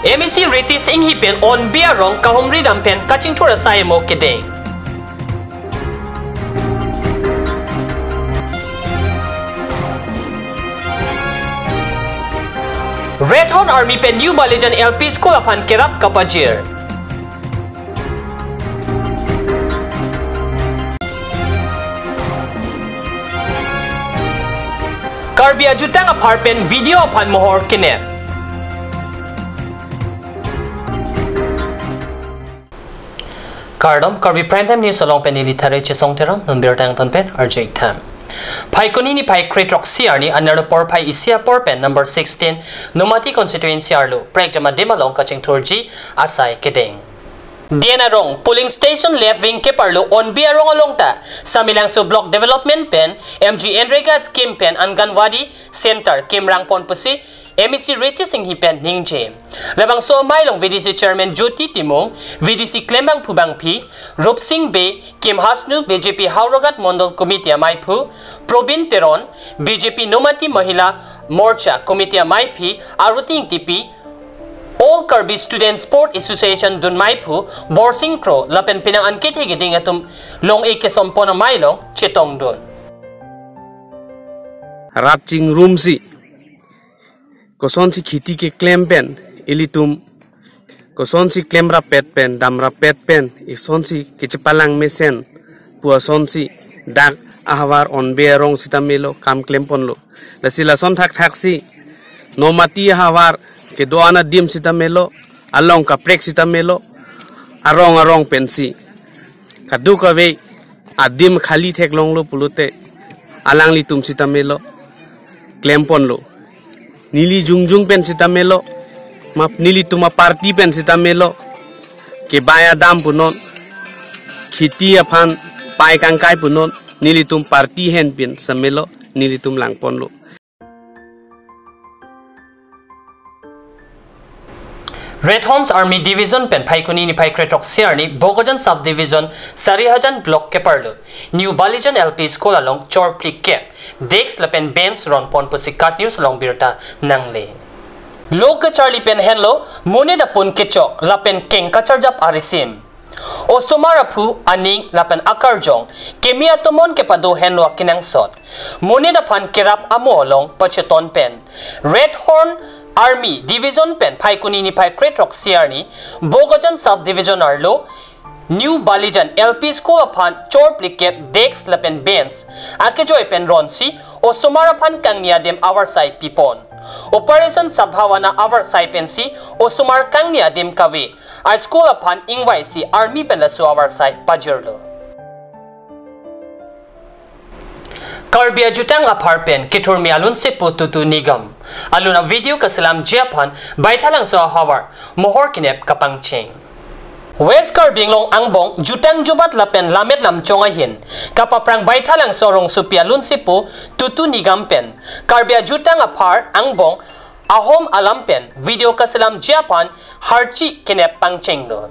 MEC Ritis Inghipen on Biarong Kahumri Dampen Kaching Tura Sayamo Kideng. Red Hot Army Pen New Balijan LP School upon Kerap Kapajir. Karbi Ajutang Apartment Video upon Mohor Kinep. Kardom Karbi Primetime News along Penili Tare Chesong Teram Nunbir Tang Tonpen RJ Tam. Pai Kunini Pai Kretrok Siarni Another Por Pai Isia Porpen number 16 Numati Constituency Arlo Pregjama Demalong Kaching Turji Asai Kedeng. Dienarong Polling Station Left Wing Keparlo on Biarong Alongta Samilangso Block Development Pen MG Enrega Scheme Pen Anganwadi Center Kimrang Pon Pusi MEC Ritis Inghipen Ningje. Labang so mailong VDC Chairman Jyoti Timong, VDC Klembang Pubang P, Rup Singh Be, Kim Hasnu, BJP Haurogat Mondol Committee Maipu, Probin Teron, BJP Nomati Mahila Morcha Committee Maipi, Aruting TP, All Karbi Student Sport Association Dun Maipu, Borsing Kro, Lapen Pinang Ankit Higiding atum Long Ekesompo na mailong Chetong Dun. Rapching Rumsi Koson si khiti ke claim pen ilitum koson si claim ra pet pen dam ra pet pen ison si kichpalang mesen puason si dak ahwar on bearong sitamelo kam claim ponlo lasila son thak thak si nomati ahwar ke doana dim sitamelo along ka prek sitamelo arong pensi kadu ka ve adim khali thek longlo pulute alang li tum sitamelo claim ponlo Nili jungjung pen sitamelo map nili tuma party pen sitamelo ke baya dam punon khiti afan pai kangkai punon nili tum party hen pen samelo nili tum langponlo. Red Horns Army Division Pen Paikunini Pai Kretrok Siarni Bogojan Subdivision Sarihajan Block Keparlo New Balijan LP School along Chorpli Kep Dex Lapen Benz Ron Pon Pusikat News Long Birta Nangle Loka Charlie Pen Henlo Mune da Pun Kechok Lapen King Kacharjap Arisim Osumarapu Aning Lapen Akarjong Kemia Tomon Kepado Henlo Kinang Sot Mune da Pan Kerap Amo Long Pacheton Pen Red Horn Army Division Pen Paikunini Pai Kretrok Siarni Bogojan Subdivision Arlo New Balijan LP School upon Chorpli Kep Dex Lapen Benz Akejoy Pen Ronsi o Sumarapan Kang Niadem Our Side Pipon Operation Sabhawana Our Side Pensi o Sumar Kang Niadem Kavi A School upon Ingwai Si Army Pen Lasu Our Side Pajirlo Karbi Ajutang Aparpen Kiturmi Alun Sepu Tutu Nigam Aluna video kasalam Japan Baitalang so Hawar Mohor Kinep Kapangcheng West Karbi Long Angbong Jutang Jubat Lapen Lamet Lam Chongahin Kapaprang Baitalang Sorong Supi Alun Sepu Tutu Nigam Pen Karbi Ajutang Apar Angbong Ahom Alampen video kasalam Japan Harchi Kinep Pangcheng Lo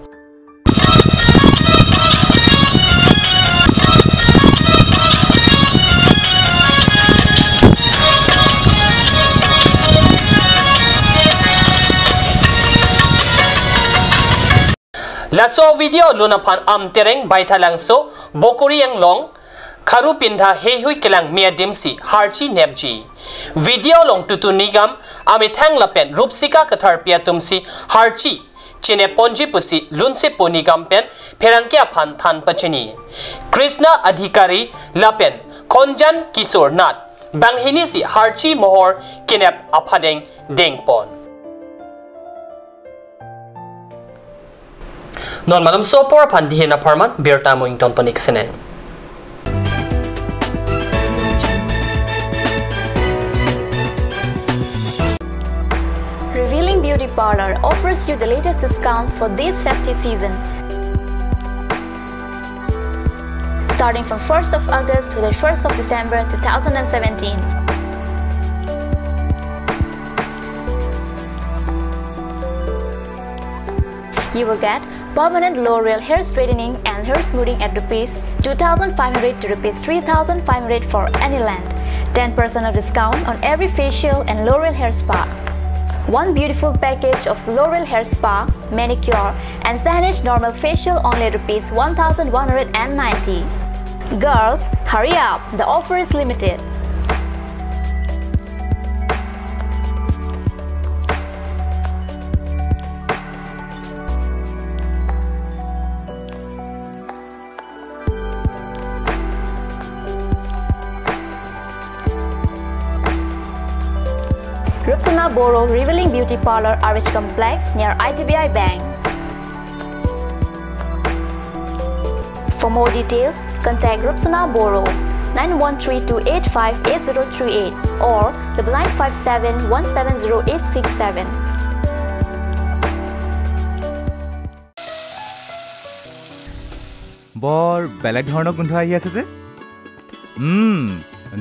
Laso video lunapan tereng baitalang so bokuri yang long karu pindah hehui kelang mia dimsi harchi nepji video long tutu nigam amithang lapen rupsika kathar pia tumsi harchi chine ponji pusi lunse ponigam pen perangkia phan than pachini Krishna adhikari lapen konjan kisor nat banghini si harchi mohor kinep aphadeng dengpon Non malam so por pandihin apartment beer tamo ing ton panik senen. Revealing Beauty Parlor offers you the latest discounts for this festive season. Starting from 1st of August to the 1st of December 2017. You will get permanent L'Oreal hair straightening and hair smoothing at Rs 2,500 to Rs 3,500 for any length. 10% of discount on every facial and L'Oreal hair spa. One beautiful package of L'Oreal hair spa, manicure and Sahanage normal facial only rupees 1190. Girls, hurry up, the offer is limited. Rupsana Boro Revealing Beauty Parlor RH Complex near IDBI Bank. For more details, contact Rupsana Boro 9132858038 or 9957170867. বৰ বেলেগ ধৰণৰ গোন্ধ আহি আছে যে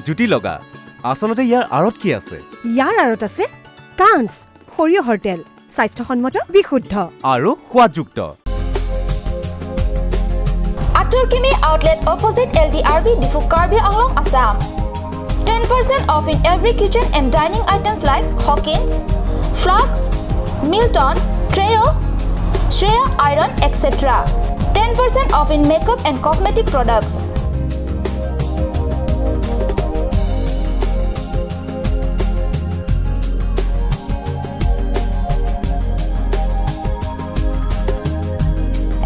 জুটি লগা আসলতে ইয়াৰ আৰত কি আছে ইয়াৰ আৰত আছে কাঞ্চ সৰিয়হৰ তেল স্বাস্থ্যসন্মত বিশুদ্ধ আৰু সোৱাদযুক্ত Aturkimi outlet opposite LDRB Difu Karbi Anglong Assam 10% off in every kitchen and dining items like Hawkins, Flax, Milton, Treo, Shreya Iron, etc. 10% off in makeup and cosmetic products.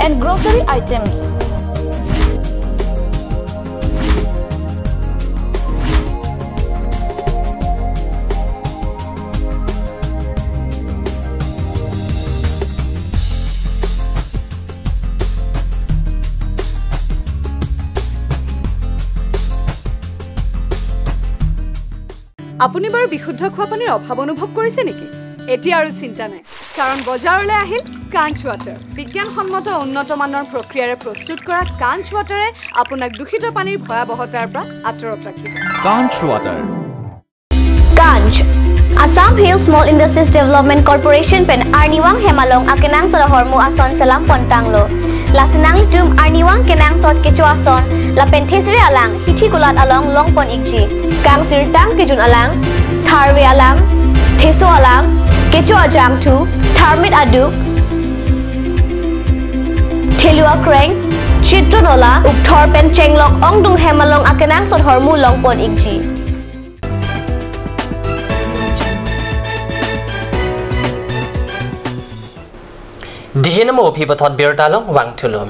And grocery items. আপুনি বাৰু বিশুদ্ধ খোৱা পানীৰ অভাৱ অনুভৱ কৰিছে নেকি এতিয়া আৰু চিন্তা নাই কাৰণ বজাৰলৈ আহিল কাঞ্চ ৱাটাৰ বিজ্ঞানসন্মত উন্নত মানৰ প্ৰক্ৰিয়াৰে প্ৰস্তুত কৰা কাঞ্চ ৱাটাৰে আপোনাক দূষিত পানীৰ ভয়াবহতাৰ পৰা আঁতৰত ৰাখিব কাঞ্চ water Kanj Assam Hill Small Industries Development Corporation pen Arniwang Hemalong akenang sa hormu ason salam pontanglo lasinang litum Arniwang kenang sot kecho ason la penthesre alang hithi gulat along longpon ikji kang tirtang kijun alang tharwe alang theso alang kecho ajam thu tharmit adu thelua kreng chitronola ukthor pen chenglok ongdung hemalong akenang sot hormu longpon ikji Dihinamo Pipotot Birtalong Wangtulum.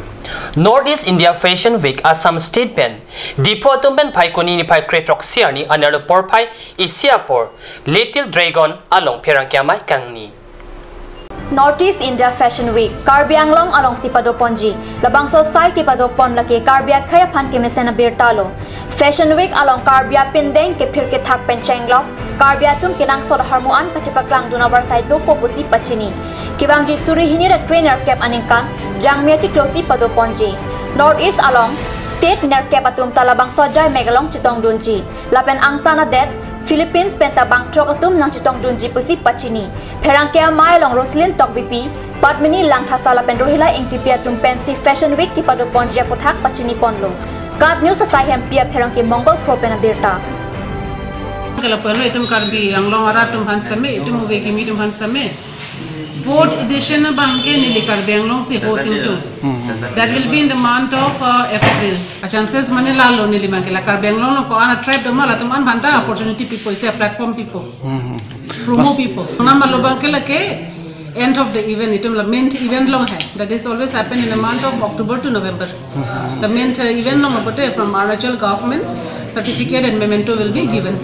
Northeast India Fashion Week Assam State Pen. Dipotum Ben Paikoni ni Pai Kretok Siarni Analo Porpai Isiapor. Little Dragon along Perangkiamai Kangni. Northeast India Fashion Week Karbi Anglong along Sipado Ponji Labangso Sai Kipado Pon Laki Karbia Kaya Pan Kimesena Birtalo Fashion Week along Karbia Pindeng ke Pirke Thak Penchenglok Karbia Tum Kinang Sod Harmuan Kachipaklang Dunavar Sai Dopo Pusi Pachini Kibangji Suri Hinira Trainer Cap Aningkan Jangmiachi Close Pado Ponji Northeast along State Ner Cap Atum Talabang Sojai Megalong Chitong Dunji Lapen Angtana Det Philippines penta bang trokatum nang chitong dunji pusi pachini Perangkia mai long Roslyn tok BP Padmini lang thasala pen rohila ingtipia tum pensi Fashion Week kipado ponjia pothak pachini ponlo Kap news asai hempia perangki Mongol propena birta Kalau perlu itu Karbi Anglong ara tum hansame itu movie kimi tum hansame 4th edition bangke nili Karbi Anglong si hosting tu that will be in the month of April chances mane lalo nili bangke la Karbi Anglong ko ana tribe dama la tum an banta opportunity people say platform people promo people nama lo bangke la ke end of the event itum la main event long hai that is always happen in the month of October to November the main event long abote from Arunachal government certificate and memento will be given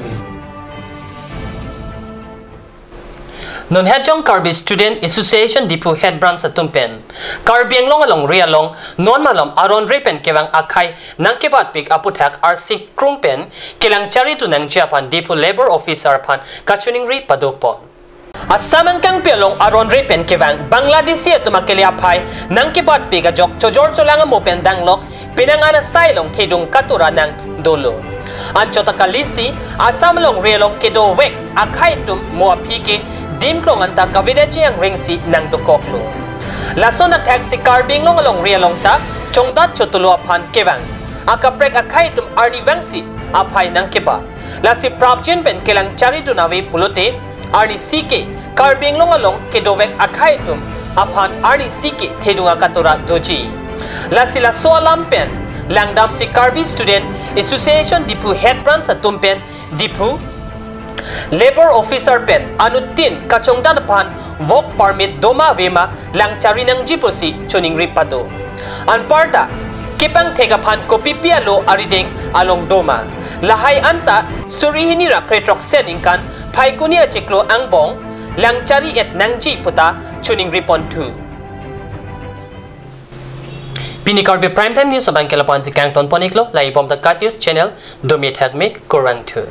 Non Hejong Karbi Student Association Dipu Head Branch sa Tumpen. Karbi Anglong along Rialong, non malom aron repen kewang akay nang kibat pik aputak arsik krumpen kilang charito ng Japan Dipu Labor Officer pan kachuning ri padopon. Asamang kang pialong aron repen kewang Bangladeshi at tumakiliapay nang kibat pik ajok chojor cholang amopen danglok pinangana sailong tidung katura ng dolo. Anchota kalisi asamlong Rialong kidowek akay tum muapiki Dim klong anta kavideji ang ringsi nang dukoklo. Lason na taxi Karbi Anglong along Rialong ta chongdat chotulo apan kewang. Akaprek akay tum arni vangsi apay nang kiba. Lasi prabjin pen kelang chari dunawi pulute arni sike Karbi Anglong along kedovek akhai tum aphan arni siki thedunga katora doji la sila soalam pen langdam si Karbi Student Association Dipu Head Branch atumpen Dipu Labor Officer pen anutin kachongdan pan work permit doma vema langchari nang jiposi chuning ripado anparta kipang thegapan kopi pialo arideng along doma lahai anta surihini rakretrok seningkan phaikunia cheklo angbong langchari et nangji puta chuning ripon tu Pini Karbi Primetime News Abang Kelapan si Kangton Poniklo lai bom the Cut News Channel Domi Thakme Korang tu